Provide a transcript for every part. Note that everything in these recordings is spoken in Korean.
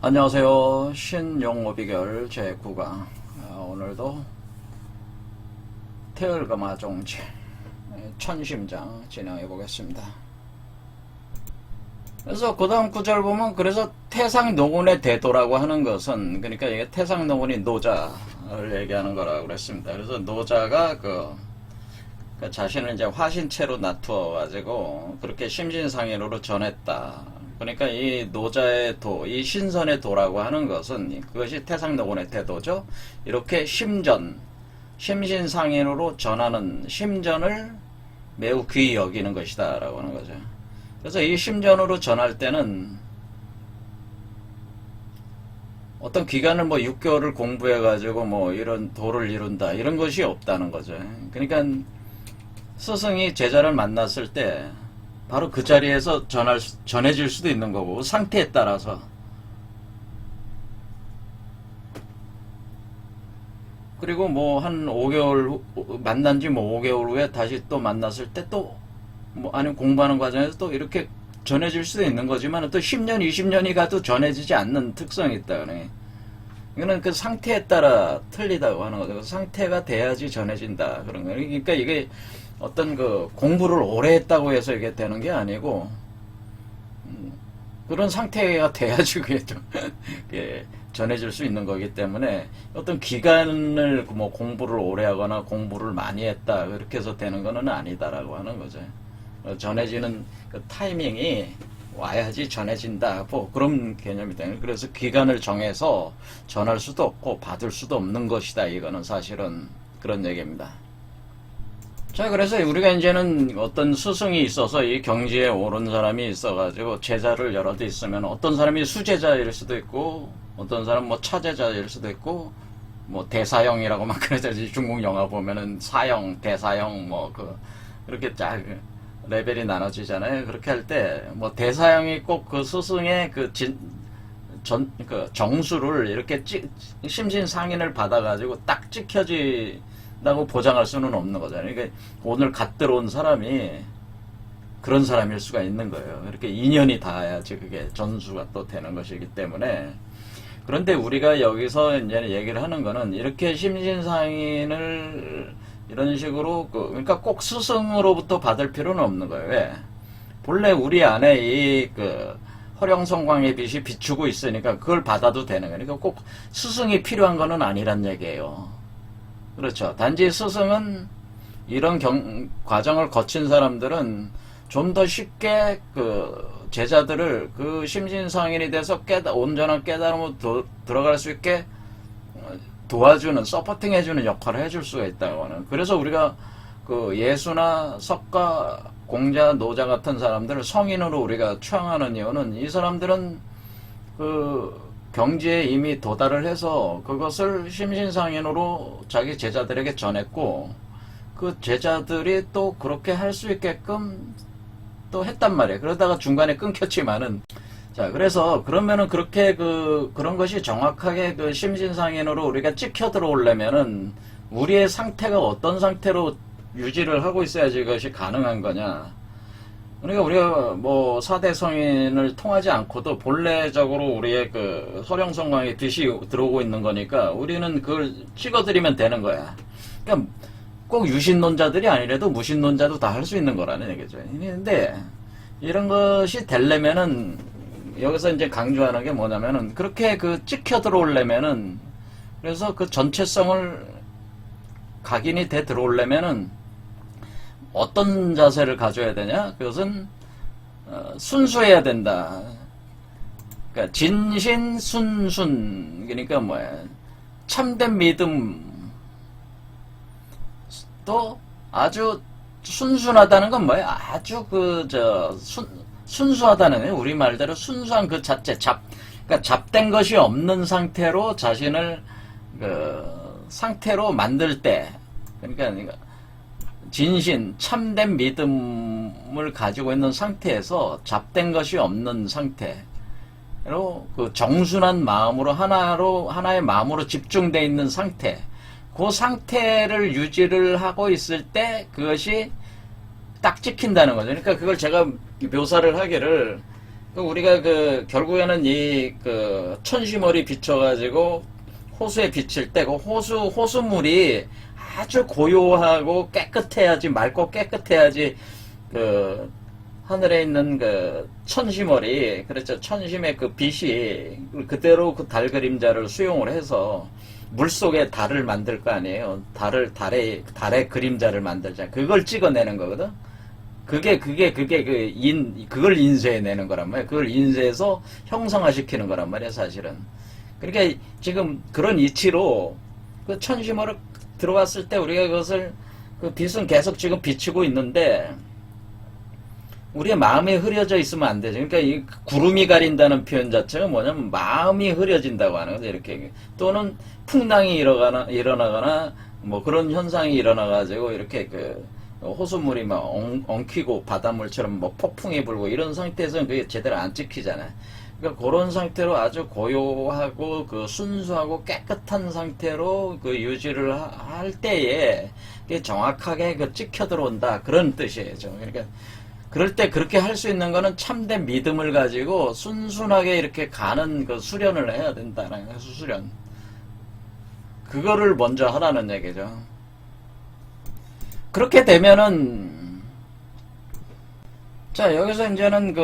안녕하세요. 신용어비결 제9강. 오늘도 태을가마종지 천심장 진행해 보겠습니다. 그래서 그 다음 구절 보면, 그래서 태상노군의 대도라고 하는 것은, 그러니까 이게 태상노군이 노자를 얘기하는 거라고 그랬습니다. 그래서 노자가 그 자신을 이제 화신체로 놔두어 가지고 그렇게 심신상인으로 전했다. 그러니까 이 노자의 도, 이 신선의 도라고 하는 것은 그것이 태상노군의 태도죠. 이렇게 심신상인으로 전하는 심전을 매우 귀히 여기는 것이다 라고 하는 거죠. 그래서 이 심전으로 전할 때는 어떤 기간을 6개월을 공부해 가지고 이런 도를 이룬다 이런 것이 없다는 거죠. 그러니까 스승이 제자를 만났을 때 바로 그 자리에서 전해질 수도 있는 거고, 상태에 따라서. 그리고 한 5개월, 만난 지 5개월 후에 다시 또 만났을 때 또, 아니면 공부하는 과정에서 또 이렇게 전해질 수도 있는 거지만, 또 10년, 20년이 가도 전해지지 않는 특성이 있다, 그래. 이거는 그 상태에 따라 틀리다고 하는 거죠. 상태가 돼야지 전해진다. 그런 거예요. 그러니까 이게 어떤 그 공부를 오래 했다고 해서 이게 되는 게 아니고, 그런 상태가 돼야지 그게 좀 전해질 수 있는 거기 때문에, 어떤 기간을 공부를 오래 하거나 공부를 많이 했다 그렇게 해서 되는 거는 아니다라고 하는 거죠. 전해지는 그 타이밍이 와야지 전해진다, 그런 개념이다. 그래서 기간을 정해서 전할 수도 없고 받을 수도 없는 것이다. 이거는 사실은 그런 얘기입니다. 자, 그래서 우리가 이제는 어떤 스승이 있어서 이 경지에 오른 사람이 있어가지고 제자를 여러 대 있으면, 어떤 사람이 수제자일 수도 있고, 어떤 사람 차제자일 수도 있고, 대사형이라고 막 그러잖아요. 중국 영화 보면은 사형, 대사형, 그렇게 레벨이 나눠지잖아요. 그렇게 할 때, 대사형이 꼭 그 스승의 정수를 이렇게 심신상인을 받아가지고 딱 찍혀진다고 보장할 수는 없는 거잖아요. 그러니까 오늘 갓 들어온 사람이 그런 사람일 수가 있는 거예요. 이렇게 인연이 닿아야지 그게 전수가 또 되는 것이기 때문에. 그런데 우리가 여기서 이제 얘기를 하는 거는, 이렇게 심신상인을 이런 식으로 그러니까 꼭 스승으로부터 받을 필요는 없는 거예요. 왜? 본래 우리 안에 이 허령성광의 빛이 비추고 있으니까 그걸 받아도 되는 거예요. 그러니까 꼭 스승이 필요한 거는 아니란 얘기예요. 그렇죠. 단지 스승은 이런 과정을 거친 사람들은 좀 더 쉽게 제자들을 심신상인이 돼서 온전한 깨달음으로 들어갈 수 있게 도와주는, 서포팅 해주는 역할을 해줄 수가 있다고 하는. 그래서 우리가 예수나 석가, 공자, 노자 같은 사람들을 성인으로 우리가 추앙하는 이유는, 이 사람들은 경지에 이미 도달을 해서 그것을 심신상인으로 자기 제자들에게 전했고, 그 제자들이 또 그렇게 할 수 있게끔 또 했단 말이에요. 그러다가 중간에 끊겼지만은, 자, 그래서 그러면은 그렇게 그런 것이 정확하게 심신상인으로 우리가 찍혀 들어오려면은 우리의 상태가 어떤 상태로 유지를 하고 있어야지 그것이 가능한 거냐. 그러니까 우리가 사대성인을 통하지 않고도 본래적으로 우리의 서령성광의 빛이 들어오고 있는 거니까 우리는 그걸 찍어드리면 되는 거야. 그러니까 꼭 유신론자들이 아니라도 무신론자도 다 할 수 있는 거라는 얘기죠. 근데 이런 것이 되려면은, 여기서 이제 강조하는 게 뭐냐면은, 그렇게 찍혀 들어오려면은, 그래서 그 전체성을 각인이 돼 들어오려면은 어떤 자세를 가져야 되냐? 그것은 순수해야 된다. 그러니까 진신순순, 그러니까 참된 믿음, 또 아주 순순하다는 건 아주 순수하다는, 우리 말대로 순수한 그 자체, 그러니까 잡된 것이 없는 상태로 자신을 상태로 만들 때, 그러니까 진신, 참된 믿음을 가지고 있는 상태에서 잡된 것이 없는 상태로 정순한 마음으로 하나의 마음으로 집중되어 있는 상태, 그 상태를 유지를 하고 있을 때 그것이 딱 찍힌다는 거죠. 그러니까 그걸 제가 묘사를 하기를, 우리가 결국에는 천시머리 비춰가지고 호수에 비칠 때 그 호수물이 아주 고요하고 깨끗해야지, 맑고 깨끗해야지 하늘에 있는 천시머리, 그렇죠. 천심의 빛이 그대로 그 달 그림자를 수용을 해서 물속에 달을 만들 거 아니에요. 달의 그림자를 만들자. 그걸 찍어내는 거거든. 그걸 인쇄해내는 거란 말이야. 그걸 인쇄해서 형상화시키는 거란 말이야, 사실은. 그러니까 지금 그런 이치로 그 천시머리 들어왔을 때 우리가 그것을, 빛은 계속 지금 비치고 있는데, 우리의 마음이 흐려져 있으면 안 되죠. 그러니까 이 구름이 가린다는 표현 자체가 뭐냐면 마음이 흐려진다고 하는 거죠. 이렇게. 또는 풍랑이 일어나거나 뭐 그런 현상이 일어나가지고 이렇게 호수물이 막 엉키고 바닷물처럼 뭐 폭풍이 불고 이런 상태에서는 그게 제대로 안 찍히잖아요. 그러니까 그런 상태로 아주 고요하고 순수하고 깨끗한 상태로 유지를 할 때에 그게 정확하게 찍혀 들어온다. 그런 뜻이에요. 그러니까 그럴 때 그렇게 할 수 있는 거는 참된 믿음을 가지고 순순하게 이렇게 가는 수련을 해야 된다는 거예요. 수련. 그거를 먼저 하라는 얘기죠. 그렇게 되면은, 자, 여기서 이제는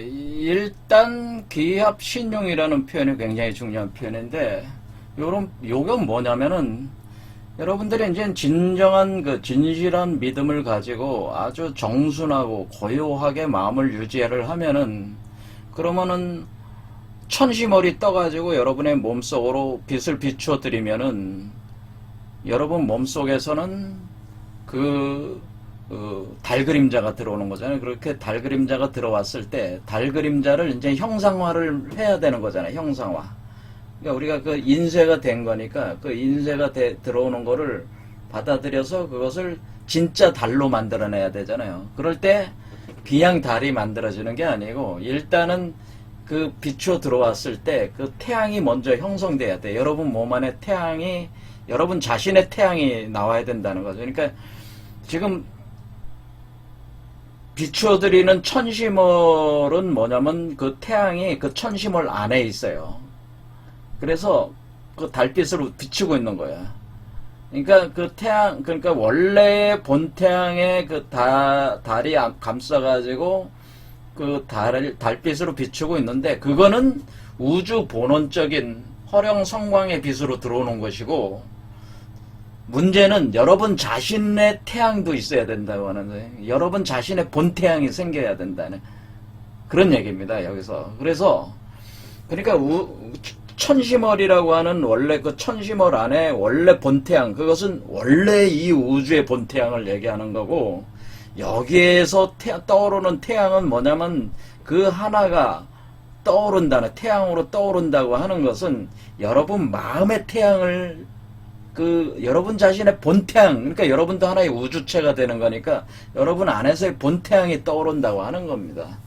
일단 기합 신용이라는 표현이 굉장히 중요한 표현인데, 요건 뭐냐면은, 여러분들이 이제 진정한 진실한 믿음을 가지고 아주 정순하고 고요하게 마음을 유지를 하면은, 그러면은 천시머리 떠가지고 여러분의 몸속으로 빛을 비추어 드리면은 여러분 몸속에서는 달 그림자가 들어오는 거잖아요. 그렇게 달 그림자가 들어왔을 때 달 그림자를 이제 형상화를 해야 되는 거잖아요. 형상화. 그러니까 우리가 인쇄가 된 거니까 인쇄가 들어오는 거를 받아들여서 그것을 진짜 달로 만들어내야 되잖아요. 그럴 때 그냥 달이 만들어지는 게 아니고 일단은 비추어 들어왔을 때 태양이 먼저 형성돼야 돼. 여러분 몸 안에 여러분 자신의 태양이 나와야 된다는 거죠. 그러니까 지금 비추어드리는 천시멀은 뭐냐면 태양이 천시멀 안에 있어요. 그래서 달빛으로 비추고 있는 거야. 그러니까 그러니까 원래 본 태양에 달이 감싸가지고 달빛으로 비추고 있는데, 그거는 우주 본원적인 허령 성광의 빛으로 들어오는 것이고, 문제는 여러분 자신의 태양도 있어야 된다고 하는 거예요. 여러분 자신의 본 태양이 생겨야 된다는 그런 얘기입니다, 여기서. 그러니까 천시멀이라고 하는 원래 천시멀 안에 원래 본 태양, 그것은 원래 이 우주의 본 태양을 얘기하는 거고, 여기에서 떠오르는 태양은 뭐냐면 하나가 떠오른다는, 태양으로 떠오른다고 하는 것은 여러분 마음의 태양을 여러분 자신의 본태양, 그러니까 여러분도 하나의 우주체가 되는 거니까 여러분 안에서의 본태양이 떠오른다고 하는 겁니다.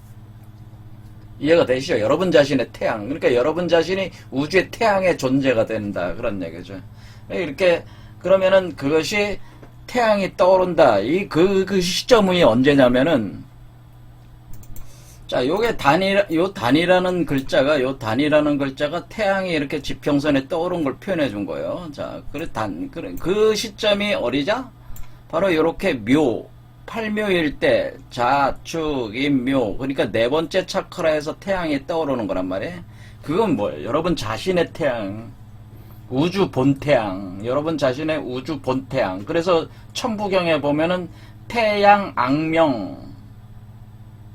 이해가 되시죠? 여러분 자신의 태양, 그러니까 여러분 자신이 우주의 태양의 존재가 된다, 그런 얘기죠. 이렇게 그러면은 그것이 태양이 떠오른다. 그 시점이 언제냐면은, 자, 요게 단이라는 글자가 태양이 이렇게 지평선에 떠오른 걸 표현해 준 거예요. 자, 그 시점이 어디자? 바로 요렇게 팔묘일 때, 자축, 임묘. 그러니까 네 번째 차크라에서 태양이 떠오르는 거란 말이에요. 그건 뭐예요? 여러분 자신의 태양. 우주 본태양, 여러분 자신의 우주 본태양. 그래서 천부경에 보면은 태양, 악명,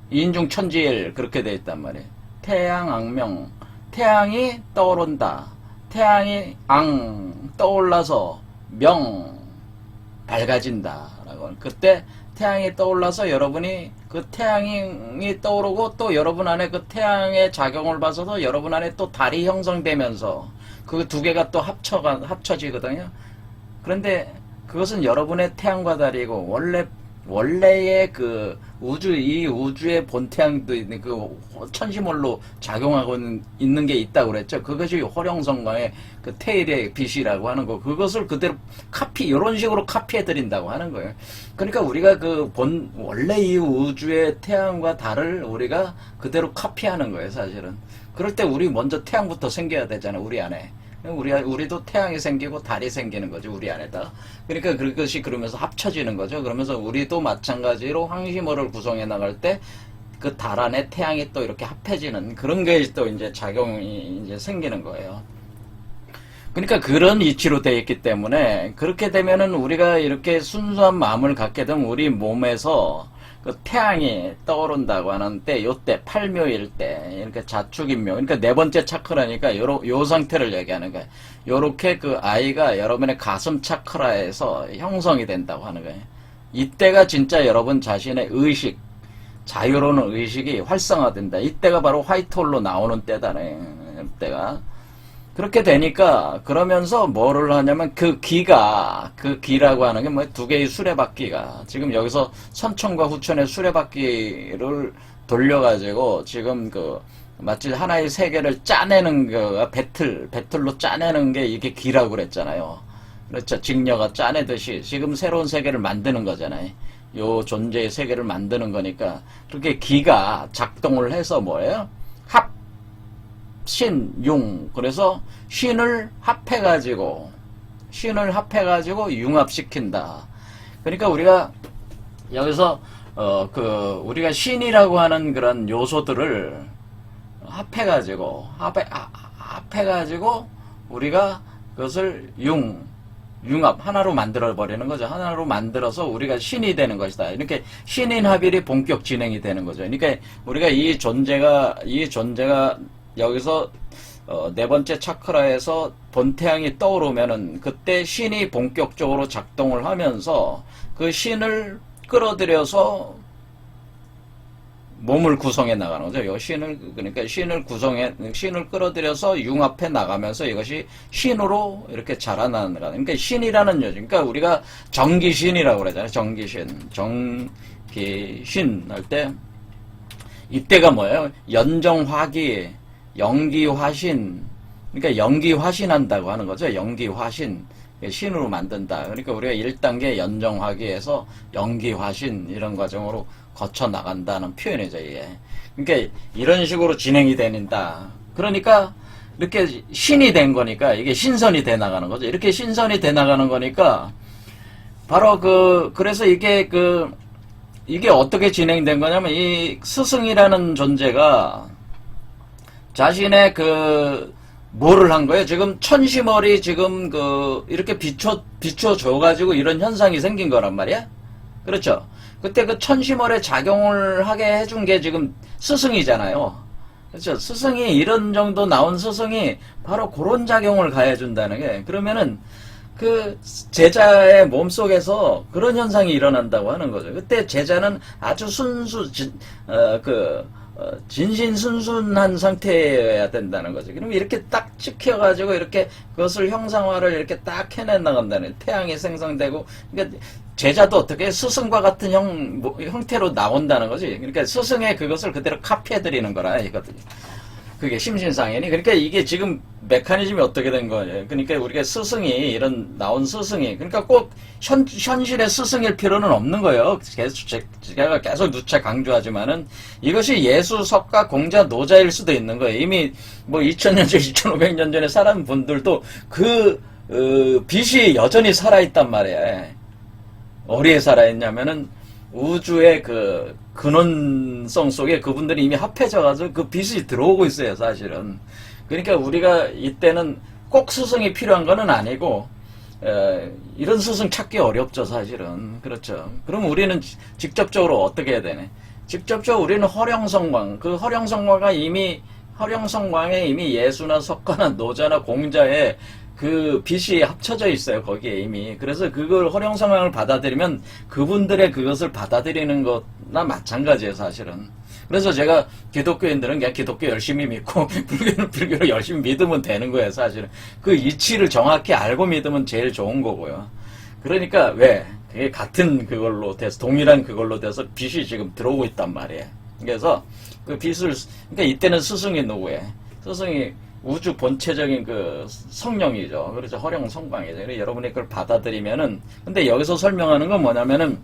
인중 천지일 그렇게 돼 있단 말이에요. 태양, 악명, 태양이 떠오른다. 태양이 떠올라서 명, 밝아진다. 라고. 그때 태양이 떠올라서 여러분이 태양이 떠오르고, 또 여러분 안에 태양의 작용을 봐서도 여러분 안에 또 달이 형성되면서 그 두 개가 또 합쳐지거든요. 그런데 그것은 여러분의 태양과 달이고, 원래 원래의 그 이 우주의 본태양도 있는 그 천시몰로 작용하고 있는 게 있다고 그랬죠. 그것이 호령성광의 그 테일의 빛이라고 하는 거. 그것을 그대로 이런 식으로 카피해드린다고 하는 거예요. 그러니까 우리가 그 원래 이 우주의 태양과 달을 우리가 그대로 카피하는 거예요, 사실은. 그럴 때 우리 먼저 태양부터 생겨야 되잖아, 우리 안에. 우리도 태양이 생기고 달이 생기는 거죠, 우리 안에다. 그러니까 그것이 그러면서 합쳐지는 거죠. 그러면서 우리도 마찬가지로 황심어를 구성해 나갈 때 그 달 안에 태양이 또 이렇게 합해지는 그런 게 또 이제 작용이 이제 생기는 거예요. 그러니까 그런 이치로 되어 있기 때문에 그렇게 되면은 우리가 이렇게 순수한 마음을 갖게 되면 우리 몸에서 그 태양이 떠오른다고 하는 때, 요때, 팔묘일 때, 이렇게 자축인묘, 그러니까 네 번째 차크라니까, 요 상태를 얘기하는 거예요. 요렇게 그 아이가 여러분의 가슴 차크라에서 형성이 된다고 하는 거예요. 이때가 진짜 여러분 자신의 의식, 자유로운 의식이 활성화된다. 이때가 바로 화이트홀로 나오는 때다네, 이때가. 그렇게 되니까 그러면서 뭐를 하냐면 그 기라고 하는 게 뭐 두 개의 수레바퀴가 지금 여기서 선천과 후천의 수레바퀴를 돌려가지고 지금 그 마치 하나의 세계를 짜내는 거가 배틀로 짜내는 게 이게 기라고 그랬잖아요. 그렇죠. 직녀가 짜내듯이 지금 새로운 세계를 만드는 거잖아요. 요 존재의 세계를 만드는 거니까 그렇게 기가 작동을 해서 뭐예요? 신, 융. 그래서 신을 합해가지고 융합시킨다. 그러니까 우리가 여기서 우리가 신이라고 하는 그런 요소들을 합해가지고 우리가 그것을 융합 하나로 만들어 버리는 거죠. 하나로 만들어서 우리가 신이 되는 것이다. 이렇게 신인합일이 본격 진행이 되는 거죠. 그러니까 우리가 이 존재가 여기서 네 번째 차크라에서 본태양이 떠오르면은 그때 신이 본격적으로 작동을 하면서 그 신을 끌어들여서 몸을 구성해 나가는 거죠. 그러니까 신을 끌어들여서 융합해 나가면서 이것이 신으로 이렇게 자라나는 거다. 그러니까 신이라는 요즘, 그러니까 우리가 정기신이라고 그러잖아요. 정기신 할 때 이때가 뭐예요? 연정화기, 영기화신, 그러니까 영기화신한다고 하는 거죠. 영기화신, 신으로 만든다. 그러니까 우리가 1단계 연정화기에서 영기화신 이런 과정으로 거쳐 나간다는 표현이죠. 이게. 그러니까 이런 식으로 진행이 된다. 그러니까 이렇게 신이 된 거니까 이게 신선이 돼 나가는 거죠. 이렇게 신선이 돼 나가는 거니까 바로 그래서 이게 어떻게 진행된 거냐면 이 스승이라는 존재가 자신의 뭐를 한 거예요? 지금 천시머리 지금 이렇게 비춰줘가지고 이런 현상이 생긴 거란 말이야? 그렇죠? 그때 그 천시머리에 작용을 하게 해준 게 지금 스승이잖아요. 그렇죠? 스승이 이런 정도 나온 스승이 바로 그런 작용을 가해준다는 게, 그러면은 그 제자의 몸속에서 그런 현상이 일어난다고 하는 거죠. 그때 제자는 아주 진신순순한 상태여야 된다는 거죠. 그럼 이렇게 딱 찍혀가지고 이렇게 그것을 형상화를 이렇게 딱 해내 나간다는, 태양이 생성되고, 그러니까 제자도 어떻게 스승과 같은 형태로 나온다는 거지. 그러니까 스승의 그것을 그대로 카피해드리는 거라, 이거든요. 그게 심신상이니. 그러니까 이게 지금 메커니즘이 어떻게 된 거예요? 그러니까 우리가 나온 스승이, 그러니까 꼭 현실의 스승일 필요는 없는 거예요. 제가 계속 누차 강조하지만은 이것이 예수, 석가, 공자, 노자일 수도 있는 거예요. 이미 뭐 2000년 전, 2500년 전에 살은 분들도 빛이 여전히 살아있단 말이에요. 어디에 살아있냐면은 우주의 근원성 속에 그분들이 이미 합해져가지고 그 빛이 들어오고 있어요, 사실은. 그러니까 우리가 이때는 꼭 스승이 필요한 거는 아니고, 이런 스승 찾기 어렵죠, 사실은. 그렇죠. 그럼 우리는 직접적으로 어떻게 해야 되네? 직접적으로 우리는 허령성광, 허령성광에 이미 예수나 석가나 노자나 공자의 그 빛이 합쳐져 있어요, 거기에 이미. 그래서 그걸 허령성광을 받아들이면 그분들의 그것을 받아들이는 것나 마찬가지예요, 사실은. 그래서 제가 기독교인들은 그냥 기독교 열심히 믿고 불교는 불교를 열심히 믿으면 되는 거예요, 사실은. 그 이치를 정확히 알고 믿으면 제일 좋은 거고요. 그러니까 왜? 그게 같은 그걸로 돼서, 동일한 그걸로 돼서 빛이 지금 들어오고 있단 말이에요. 그래서 그 빛을, 그러니까 이때는 스승이 누구예요? 스승이 우주 본체적인 그 성령이죠. 그렇죠. 허령 성광이죠. 그래서 여러분이 그걸 받아들이면은, 근데 여기서 설명하는 건 뭐냐면은,